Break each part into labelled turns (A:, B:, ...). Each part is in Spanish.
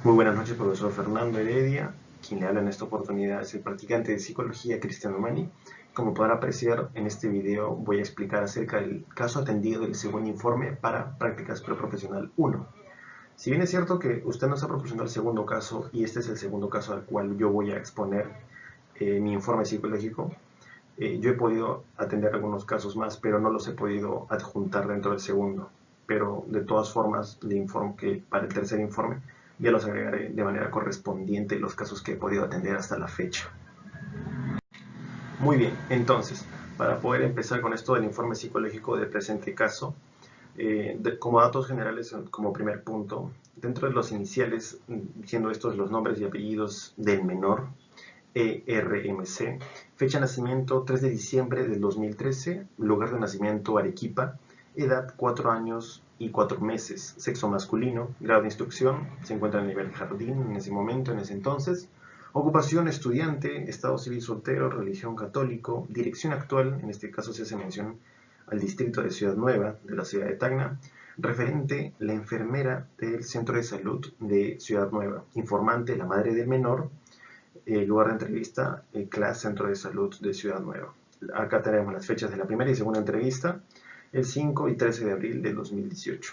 A: Muy buenas noches, profesor Fernando Heredia. Quien le habla en esta oportunidad es el practicante de psicología Cristiano Mani. Como podrá apreciar, en este video voy a explicar acerca del caso atendido del segundo informe para prácticas preprofesional 1. Si bien es cierto que usted nos ha proporcionado el segundo caso y este es el segundo caso al cual yo voy a exponer mi informe psicológico, yo he podido atender algunos casos más, pero no los he podido adjuntar dentro del segundo. Pero de todas formas, le informo que para el tercer informe ya los agregaré de manera correspondiente los casos que he podido atender hasta la fecha. Muy bien, entonces, para poder empezar con esto del informe psicológico del presente caso, como datos generales, como primer punto, dentro de los iniciales, siendo estos los nombres y apellidos del menor, ERMC, fecha de nacimiento 3 de diciembre del 2013, lugar de nacimiento Arequipa, edad 4 años y 4 meses, sexo masculino, grado de instrucción, se encuentra en el nivel jardín en ese momento, en ese entonces, ocupación estudiante, estado civil soltero, religión católico, dirección actual, en este caso se hace mención al distrito de Ciudad Nueva, de la ciudad de Tacna, referente la enfermera del centro de salud de Ciudad Nueva, informante la madre del menor, lugar de entrevista, CLAS, Centro de Salud de Ciudad Nueva. Acá tenemos las fechas de la primera y segunda entrevista, el 5 y 13 de abril del 2018.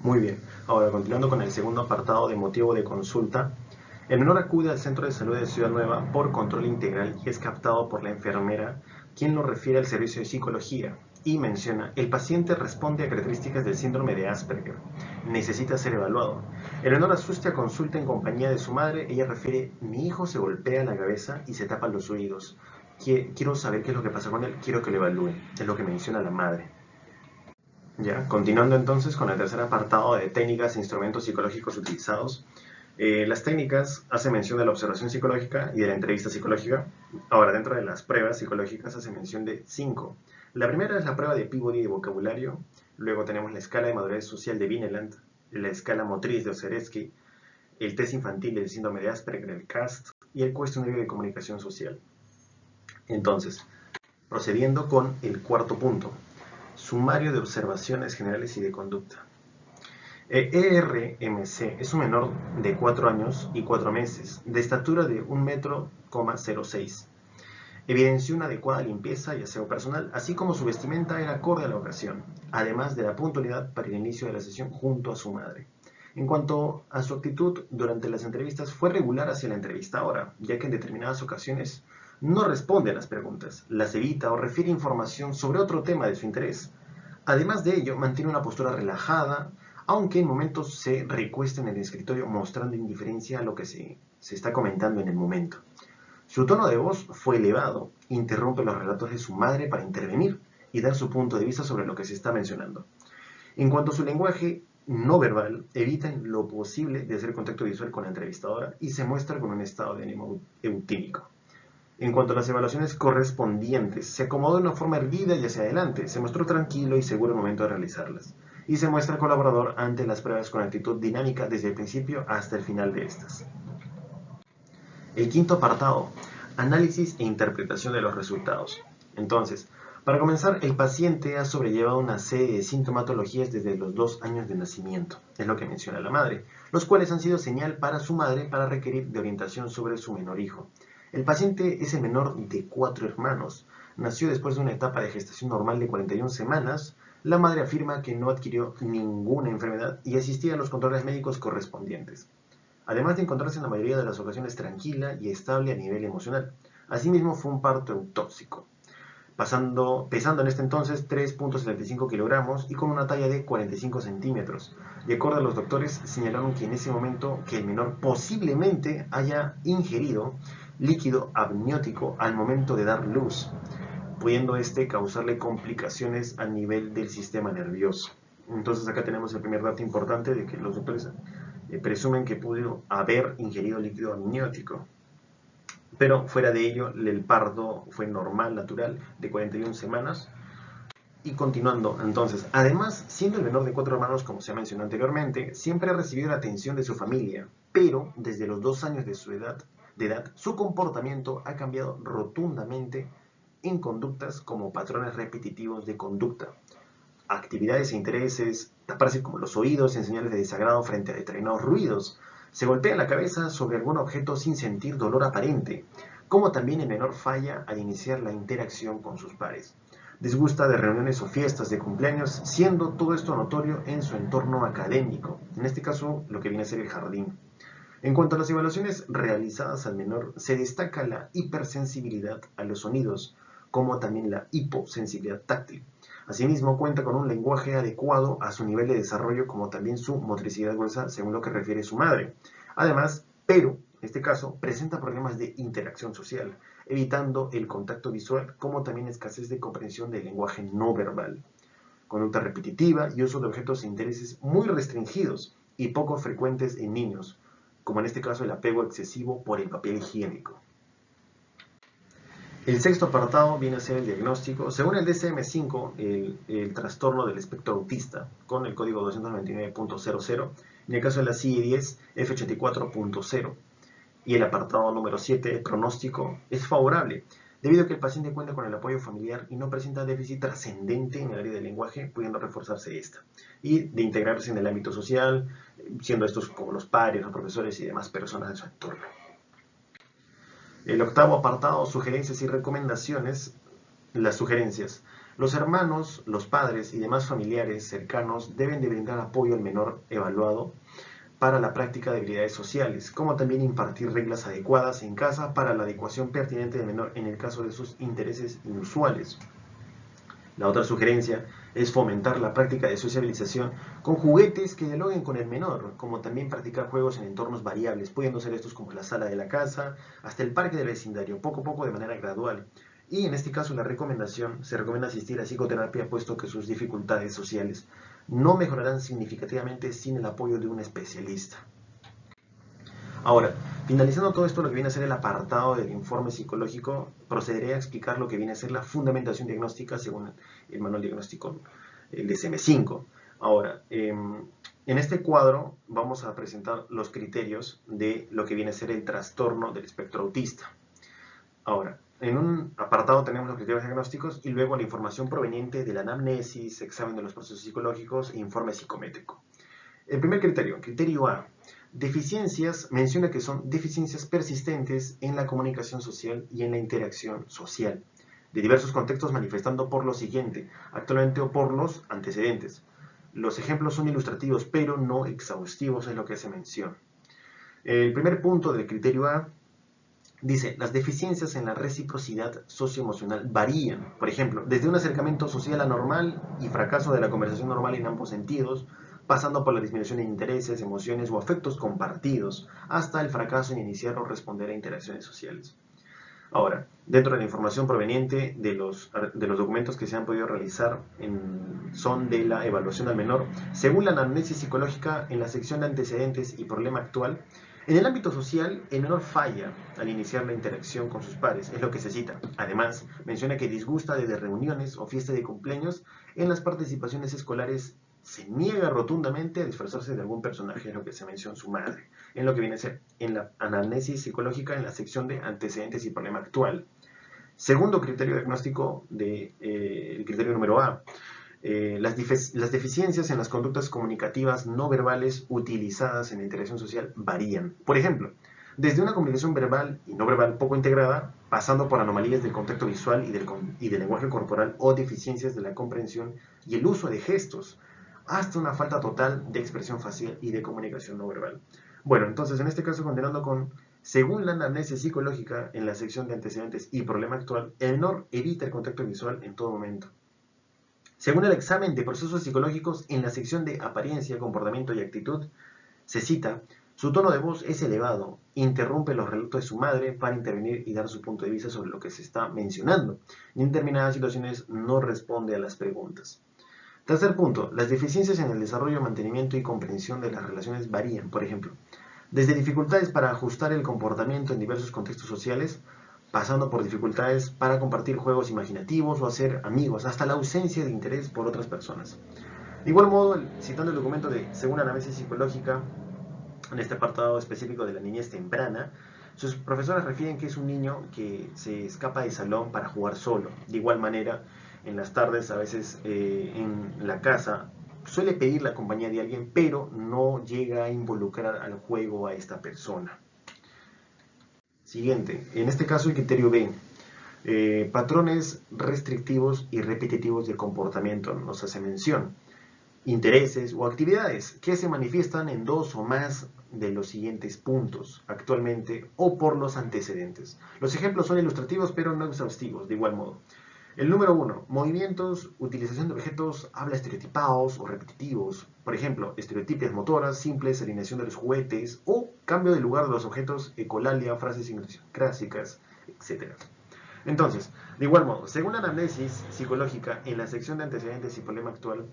A: Muy bien, ahora continuando con el segundo apartado de motivo de consulta, el menor acude al Centro de Salud de Ciudad Nueva por control integral y es captado por la enfermera, quien lo refiere al servicio de psicología y menciona: el paciente responde a características del síndrome de Asperger, necesita ser evaluado. El menor asuste a consulta en compañía de su madre. Ella refiere: mi hijo se golpea la cabeza y se tapa los oídos, quiero saber qué es lo que pasa con él, quiero que lo evalúe, es lo que menciona la madre. Ya, continuando entonces con el tercer apartado de técnicas e instrumentos psicológicos utilizados. Las técnicas hacen mención de la observación psicológica y de la entrevista psicológica. Ahora, dentro de las pruebas psicológicas hace mención de 5. La primera es la prueba de Peabody de vocabulario, luego tenemos la escala de madurez social de Vineland, la escala motriz de Osersky, el test infantil del síndrome de Asperger, el CAST, y el cuestionario de comunicación social. Entonces, procediendo con el cuarto punto, sumario de observaciones generales y de conducta. ERMC es un menor de 4 años y 4 meses, de estatura de 1,06 m. Evidenció una adecuada limpieza y aseo personal, así como su vestimenta era acorde a la ocasión, además de la puntualidad para el inicio de la sesión junto a su madre. En cuanto a su actitud durante las entrevistas, fue regular hacia la entrevistadora, ya que en determinadas ocasiones no responde a las preguntas, las evita o refiere información sobre otro tema de su interés. Además de ello, mantiene una postura relajada, aunque en momentos se recuesta en el escritorio mostrando indiferencia a lo que se está comentando en el momento. Su tono de voz fue elevado, interrumpe los relatos de su madre para intervenir y dar su punto de vista sobre lo que se está mencionando. En cuanto a su lenguaje no verbal, evita en lo posible de hacer contacto visual con la entrevistadora y se muestra con un estado de ánimo eutímico. En cuanto a las evaluaciones correspondientes, se acomodó de una forma erguida y hacia adelante, se mostró tranquilo y seguro al momento de realizarlas, y se muestra colaborador ante las pruebas con actitud dinámica desde el principio hasta el final de estas. El quinto apartado, análisis e interpretación de los resultados. Entonces, para comenzar, el paciente ha sobrellevado una serie de sintomatologías desde los 2 años de nacimiento, es lo que menciona la madre, los cuales han sido señal para su madre para requerir de orientación sobre su menor hijo. El paciente es el menor de 4 hermanos, nació después de una etapa de gestación normal de 41 semanas, la madre afirma que no adquirió ninguna enfermedad y asistía a los controles médicos correspondientes, además de encontrarse en la mayoría de las ocasiones tranquila y estable a nivel emocional. Asimismo, fue un parto eutóxico, pesando en este entonces 3,75 kilogramos y con una talla de 45 centímetros. De acuerdo a los doctores, señalaron que en ese momento que el menor posiblemente haya ingerido líquido amniótico al momento de dar luz, pudiendo causarle complicaciones a nivel del sistema nervioso. Entonces acá tenemos el primer dato importante de que los doctores presumen que pudo haber ingerido líquido amniótico. Pero fuera de ello, el parto fue normal, natural, de 41 semanas. Y continuando, entonces, además, siendo el menor de 4 hermanos, como se mencionó anteriormente, siempre ha recibido la atención de su familia, pero desde los 2 años de su edad, su comportamiento ha cambiado rotundamente en conductas como patrones repetitivos de conducta, actividades e intereses, taparse como los oídos en señales de desagrado frente a determinados ruidos, Se golpea la cabeza sobre algún objeto sin sentir dolor aparente, como también el menor falla al iniciar la interacción con sus pares. Disgusta de reuniones o fiestas de cumpleaños, siendo todo esto notorio en su entorno académico, en este caso lo que viene a ser el jardín. En cuanto a las evaluaciones realizadas al menor, se destaca la hipersensibilidad a los sonidos, como también la hiposensibilidad táctil. Asimismo, cuenta con un lenguaje adecuado a su nivel de desarrollo, como también su motricidad gruesa, según lo que refiere su madre. Además, pero, en este caso, presenta problemas de interacción social, evitando el contacto visual, como también escasez de comprensión del lenguaje no verbal. Conducta repetitiva y uso de objetos e intereses muy restringidos y poco frecuentes en niños, como en este caso el apego excesivo por el papel higiénico. El sexto apartado viene a ser el diagnóstico. Según el DSM-5, el trastorno del espectro autista, con el código 299.00, en el caso de la CIE-10, F84.0, y el apartado número 7, el pronóstico, es favorable, debido a que el paciente cuenta con el apoyo familiar y no presenta déficit trascendente en el área del lenguaje, pudiendo reforzarse esta, y de integrarse en el ámbito social, siendo estos como los padres, los profesores y demás personas de su entorno. El octavo apartado, sugerencias y recomendaciones. Las sugerencias. Los hermanos, los padres y demás familiares cercanos deben de brindar apoyo al menor evaluado para la práctica de habilidades sociales, como también impartir reglas adecuadas en casa para la adecuación pertinente del menor en el caso de sus intereses inusuales. La otra sugerencia es fomentar la práctica de sociabilización con juguetes que dialoguen con el menor, como también practicar juegos en entornos variables, pudiendo ser estos como la sala de la casa, hasta el parque del vecindario, poco a poco de manera gradual. Y en este caso la recomendación, se recomienda asistir a psicoterapia, puesto que sus dificultades sociales no mejorarán significativamente sin el apoyo de un especialista. Ahora, finalizando todo esto, lo que viene a ser el apartado del informe psicológico, procederé a explicar lo que viene a ser la fundamentación diagnóstica según el manual diagnóstico, el DSM-5. Ahora, en este cuadro vamos a presentar los criterios de lo que viene a ser el trastorno del espectro autista. Ahora, en un apartado tenemos los criterios diagnósticos y luego la información proveniente de la anamnesis, examen de los procesos psicológicos e informe psicométrico. El primer criterio, criterio A. Deficiencias, menciona que son deficiencias persistentes en la comunicación social y en la interacción social, de diversos contextos, manifestando por lo siguiente, actualmente o por los antecedentes. Los ejemplos son ilustrativos, pero no exhaustivos, es lo que se menciona. El primer punto del criterio A dice, las deficiencias en la reciprocidad socioemocional varían, por ejemplo, desde un acercamiento social anormal y fracaso de la conversación normal en ambos sentidos, pasando por la disminución de intereses, emociones o afectos compartidos, hasta el fracaso en iniciar o responder a interacciones sociales. Ahora, dentro de la información proveniente de los documentos que se han podido realizar son de la evaluación al menor, según la anamnesis psicológica en la sección de antecedentes y problema actual, en el ámbito social, el menor falla al iniciar la interacción con sus pares, es lo que se cita. Además, menciona que disgusta desde reuniones o fiestas de cumpleaños en las participaciones escolares, se niega rotundamente a disfrazarse de algún personaje, es lo que se menciona su madre, en lo que viene a ser en la anamnesis psicológica en la sección de antecedentes y problema actual. Segundo criterio diagnóstico el criterio número A. Las deficiencias en las conductas comunicativas no verbales utilizadas en la interacción social varían. Por ejemplo, desde una comunicación verbal y no verbal poco integrada, pasando por anomalías del contacto visual y del lenguaje corporal o deficiencias de la comprensión y el uso de gestos, hasta una falta total de expresión facial y de comunicación no verbal. Bueno, entonces en este caso, continuando con, según la anamnesis psicológica en la sección de antecedentes y problema actual, el menor evita el contacto visual en todo momento. Según el examen de procesos psicológicos en la sección de apariencia, comportamiento y actitud, se cita, su tono de voz es elevado, interrumpe los relatos de su madre para intervenir y dar su punto de vista sobre lo que se está mencionando, y en determinadas situaciones no responde a las preguntas. Tercer punto, las deficiencias en el desarrollo, mantenimiento y comprensión de las relaciones varían, por ejemplo, desde dificultades para ajustar el comportamiento en diversos contextos sociales, pasando por dificultades para compartir juegos imaginativos o hacer amigos, hasta la ausencia de interés por otras personas. De igual modo, citando el documento de según análisis psicológica, en este apartado específico de la niñez temprana, sus profesores refieren que es un niño que se escapa del salón para jugar solo. De igual manera, en las tardes, a veces en la casa, suele pedir la compañía de alguien, pero no llega a involucrar al juego a esta persona. Siguiente, en este caso el criterio B, patrones restrictivos y repetitivos de comportamiento nos hace mención. Intereses o actividades que se manifiestan en dos o más de los siguientes puntos, actualmente o por los antecedentes. Los ejemplos son ilustrativos pero no exhaustivos, de igual modo. El número 1, movimientos, utilización de objetos, habla estereotipados o repetitivos. Por ejemplo, estereotipias motoras, simples, alineación de los juguetes o cambio de lugar de los objetos, ecolalia, frases clásicas, etc. Entonces, de igual modo, según la anamnesis psicológica en la sección de antecedentes y problema actual,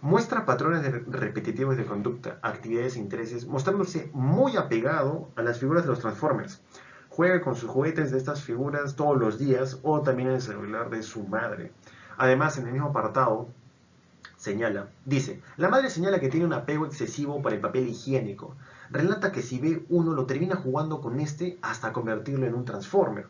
A: muestra patrones repetitivos de conducta, actividades e intereses, mostrándose muy apegado a las figuras de los Transformers. Juega con sus juguetes de estas figuras todos los días o también en el celular de su madre. Además, en el mismo apartado, dice, la madre señala que tiene un apego excesivo para el papel higiénico. Relata que si ve uno lo termina jugando con este hasta convertirlo en un Transformer,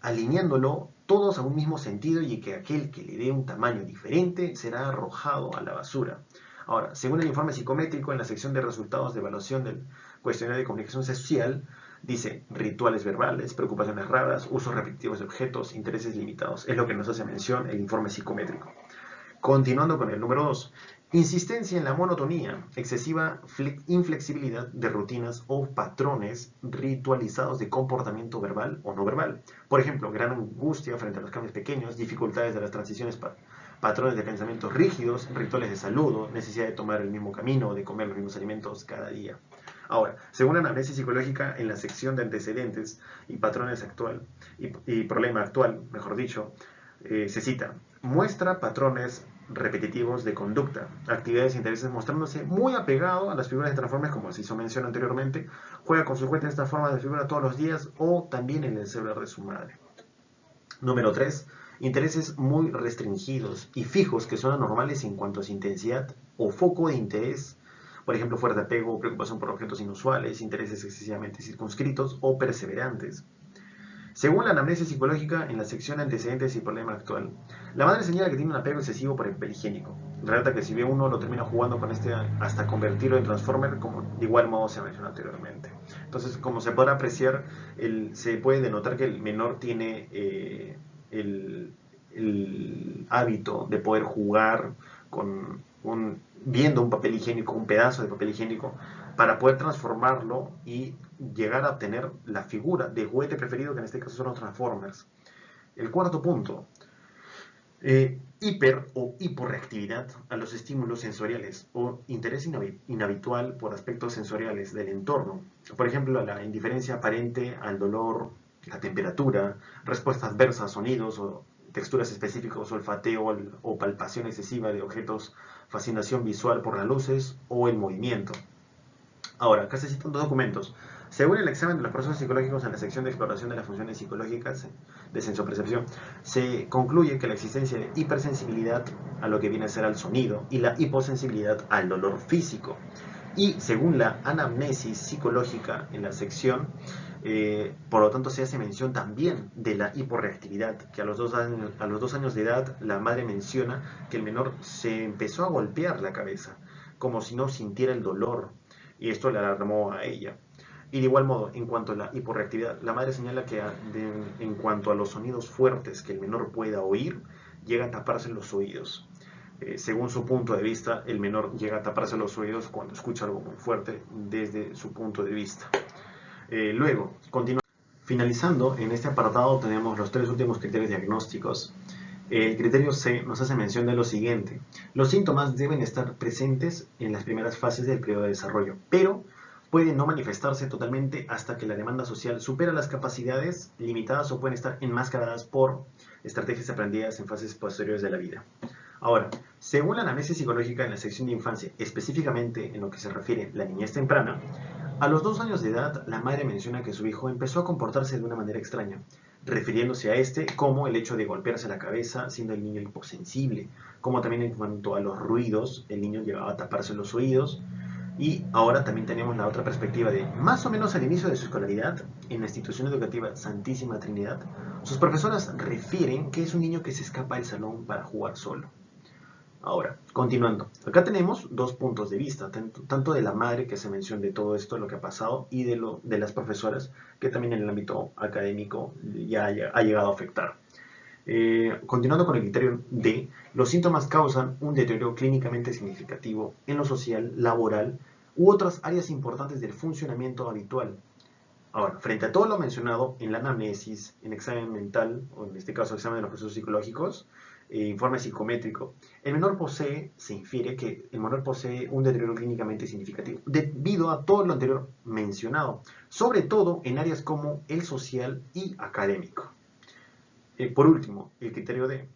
A: alineándolo todos a un mismo sentido y que aquel que le dé un tamaño diferente será arrojado a la basura. Ahora, según el informe psicométrico, en la sección de resultados de evaluación del cuestionario de comunicación social, dice rituales verbales, preocupaciones raras, usos repetitivos de objetos, intereses limitados. Es lo que nos hace mención el informe psicométrico. Continuando con el número 2. Insistencia en la monotonía, excesiva inflexibilidad de rutinas o patrones ritualizados de comportamiento verbal o no verbal. Por ejemplo, gran angustia frente a los cambios pequeños, dificultades de las transiciones, patrones de pensamientos rígidos, rituales de saludo, necesidad de tomar el mismo camino o de comer los mismos alimentos cada día. Ahora, según la anamnesis psicológica en la sección de antecedentes y patrones actual y problema actual, mejor dicho, se cita, muestra patrones repetitivos de conducta, actividades e intereses mostrándose muy apegado a las figuras de Transformers, como se hizo mención anteriormente, juega con sus juguetes de esta forma de figura todos los días o también en el celular de su madre. Número 3. Intereses muy restringidos y fijos que son anormales en cuanto a su intensidad o foco de interés, por ejemplo, fuerte apego o preocupación por objetos inusuales, intereses excesivamente circunscritos o perseverantes. Según la anamnesis psicológica en la sección antecedentes y problema actual, la madre señala que tiene un apego excesivo por el papel higiénico. Relata que si ve uno lo termina jugando con este hasta convertirlo en Transformer, como de igual modo se mencionó anteriormente. Entonces, como se podrá apreciar, se puede denotar que el menor tiene el hábito de poder jugar con viendo un papel higiénico, un pedazo de papel higiénico, para poder transformarlo y llegar a obtener la figura de juguete preferido, que en este caso son los Transformers. El cuarto punto, hiper o hiporreactividad a los estímulos sensoriales o interés inhabitual por aspectos sensoriales del entorno. Por ejemplo, la indiferencia aparente al dolor, la temperatura, respuesta adversa a sonidos o texturas específicas, olfateo o palpación excesiva de objetos, fascinación visual por las luces o el movimiento. Ahora, acá se citan dos documentos. Según el examen de los procesos psicológicos en la sección de exploración de las funciones psicológicas de sensopercepción, se concluye que la existencia de hipersensibilidad a lo que viene a ser al sonido y la hiposensibilidad al dolor físico. Y según la anamnesis psicológica en la sección, por lo tanto se hace mención también de la hiporreactividad, que a los 2 años de edad la madre menciona que el menor se empezó a golpear la cabeza, como si no sintiera el dolor, y esto le alarmó a ella. Y de igual modo, en cuanto a la hiporreactividad, la madre señala que en cuanto a los sonidos fuertes que el menor pueda oír, llega a taparse los oídos. Según su punto de vista, el menor llega a taparse los oídos cuando escucha algo muy fuerte desde su punto de vista. Luego, continuamos. Finalizando, en este apartado tenemos los 3 últimos criterios diagnósticos. El criterio C nos hace mención de lo siguiente. Los síntomas deben estar presentes en las primeras fases del periodo de desarrollo, pero pueden no manifestarse totalmente hasta que la demanda social supera las capacidades limitadas o pueden estar enmascaradas por estrategias aprendidas en fases posteriores de la vida. Ahora, según la anamnesis psicológica en la sección de infancia, específicamente en lo que se refiere a la niñez temprana, a los 2 años de edad, la madre menciona que su hijo empezó a comportarse de una manera extraña, refiriéndose a este como el hecho de golpearse la cabeza, siendo el niño hiposensible, como también en cuanto a los ruidos, el niño llegaba a taparse los oídos. Y ahora también tenemos la otra perspectiva de, más o menos al inicio de su escolaridad, en la institución educativa Santísima Trinidad, sus profesoras refieren que es un niño que se escapa del salón para jugar solo. Ahora, continuando. Acá tenemos dos puntos de vista, tanto de la madre que se menciona de todo esto, lo que ha pasado, y de las profesoras, que también en el ámbito académico ya ha llegado a afectar. Continuando con el criterio D, los síntomas causan un deterioro clínicamente significativo en lo social, laboral u otras áreas importantes del funcionamiento habitual. Ahora, frente a todo lo mencionado en la anamnesis, en examen mental, o en este caso examen de los procesos psicológicos, informe psicométrico, se infiere que el menor posee un deterioro clínicamente significativo, debido a todo lo anterior mencionado, sobre todo en áreas como el social y académico. Por último, el criterio D.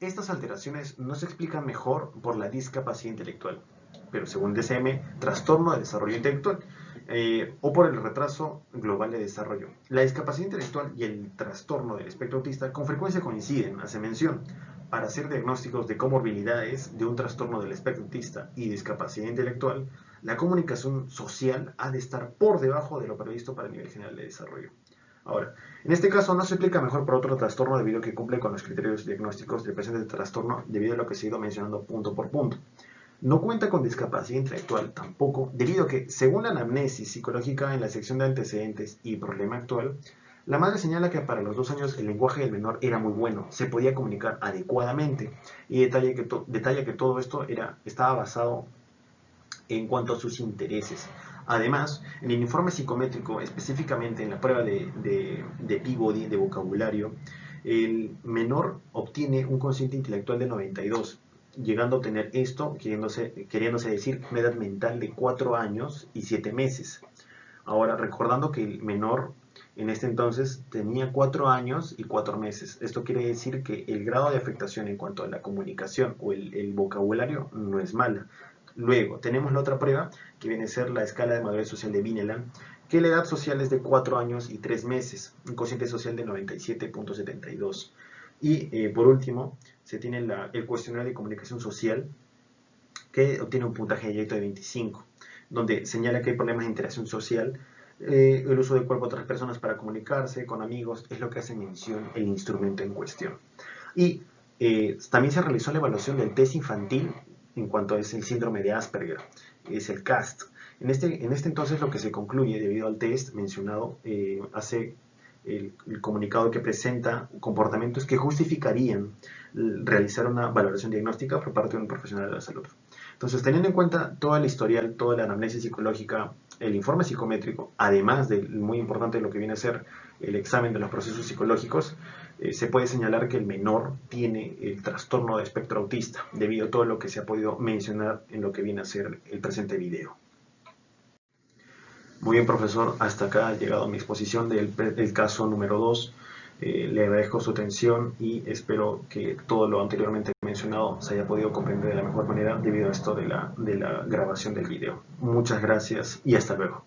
A: Estas alteraciones no se explican mejor por la discapacidad intelectual, pero según DSM, trastorno de desarrollo intelectual, o por el retraso global de desarrollo. La discapacidad intelectual y el trastorno del espectro autista con frecuencia coinciden, hace mención. Para hacer diagnósticos de comorbilidades de un trastorno del espectro autista y discapacidad intelectual, la comunicación social ha de estar por debajo de lo previsto para el nivel general de desarrollo. Ahora, en este caso no se aplica mejor por otro trastorno debido a que cumple con los criterios diagnósticos del presente trastorno debido a lo que se ha ido mencionando punto por punto. No cuenta con discapacidad intelectual tampoco, debido a que, según la anamnesis psicológica en la sección de antecedentes y problema actual, la madre señala que para los 2 años el lenguaje del menor era muy bueno, se podía comunicar adecuadamente y detalla que todo esto estaba basado en cuanto a sus intereses. Además, en el informe psicométrico, específicamente en la prueba de Peabody, de vocabulario, el menor obtiene un cociente intelectual de 92, llegando a obtener esto, queriéndose decir una edad mental de 4 años y 7 meses. Ahora, recordando que el menor en este entonces tenía 4 años y 4 meses. Esto quiere decir que el grado de afectación en cuanto a la comunicación o el vocabulario no es mala. Luego, tenemos la otra prueba, que viene a ser la escala de madurez social de Vineland, que la edad social es de 4 años y 3 meses, un cociente social de 97.72. Y por último, se tiene el cuestionario de comunicación social, que obtiene un puntaje directo de 25, donde señala que hay problemas de interacción social, el uso del cuerpo de otras personas para comunicarse con amigos, es lo que hace mención el instrumento en cuestión. Y también se realizó la evaluación del test infantil en cuanto es el síndrome de Asperger, es el CAST. En este entonces lo que se concluye debido al test mencionado hace el comunicado que presenta comportamientos que justificarían realizar una valoración diagnóstica por parte de un profesional de la salud. Entonces, teniendo en cuenta toda la historial, toda la anamnesis psicológica, el informe psicométrico, además de muy importante lo que viene a ser el examen de los procesos psicológicos, se puede señalar que el menor tiene el trastorno de espectro autista, debido a todo lo que se ha podido mencionar en lo que viene a ser el presente video. Muy bien, profesor, hasta acá ha llegado mi exposición del caso número 2. Le agradezco su atención y espero que todo lo anteriormente mencionado se haya podido comprender de la mejor manera debido a esto de la grabación del video. Muchas gracias y hasta luego.